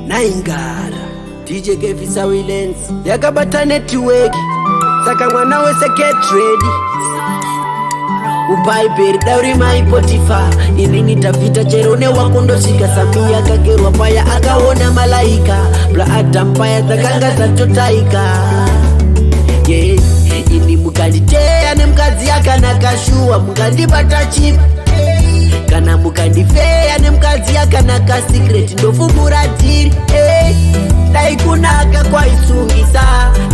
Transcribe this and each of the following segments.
Naingara DJ Kevi Silence yakabata network saka mwana wese get ready upai peri dauri mai potifa ili nitavita cherone wakondo shika samia kagerwa paya akaona malaika bla atampaya zakanga za totaika yeah ili mukanditea ne mkazi yakana kashua mukandibata chip kana mukandifea ne mkazi yakana ka secret ndofu muratiri dai kunaka kwa isungisa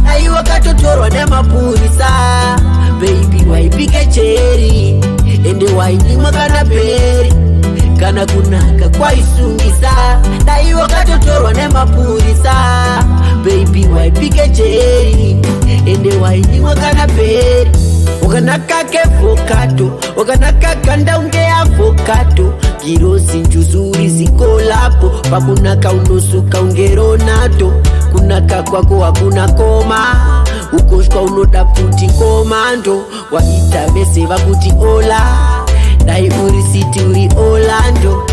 dai wakatotorwa ne mapurisa baby waipike cheri ende wainimwa kana peri kana kunaka kwa isungisa dai wakatotorwa ne mapurisa baby waipike cheri ende wainimwa kana peri ukanaka ke vokato ukanaka kanda unge avokato girosi njuzuri zikolapo pakunaka unosuka ungeronato kunaka kwako hakuna koma ukoshwa unoda puti komando waita bese vakuti ola dai uri city uri Orlando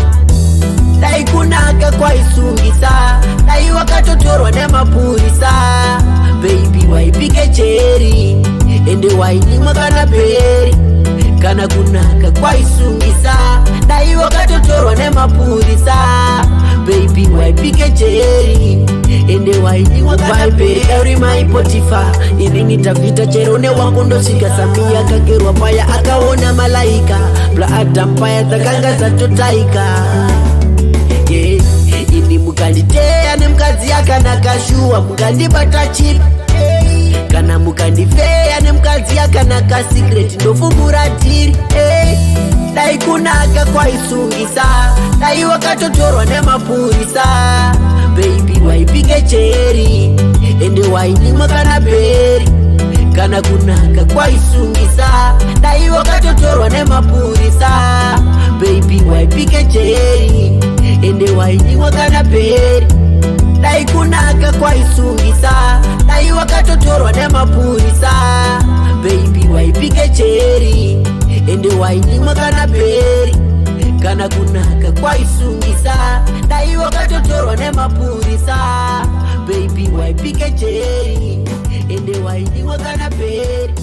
dai kunaka kwa isungisa dai wakatotorwa ne mapurisa baby waipike cheri ende wainimwa kana peri kana kunaka kwa isungisa dai wakatotorwa ne mapurisa baby waipike cheri ende wainimwa kana peri dauri mai potifa ili nitavita cherone wakondo shika samia kagerwa paya akaona malaika bla atampaya zakanga za totaika yeah ili mukanditea ne mkazi yakana kashua mukandibata chip kana mukandifea ne mkazi yakana ka secret ndofu muratiri dai kunaka kwa isungisa dai wakatotorwa ne mapurisa baby waipike cheri ende wainimwa kana peri kana kunaka kwa isungisa dai wakatotorwa ne mapurisa baby waipike cheri ende wainimwa kana peri dai kunaka kwa isungisa dai wakatotorwa ne mapurisa baby waipike cheri ende wainimwa kana peri kana kunaka kwa isungisa dai wakatotorwa ne mapurisa baby waipike cheri ende wainimwa kana peri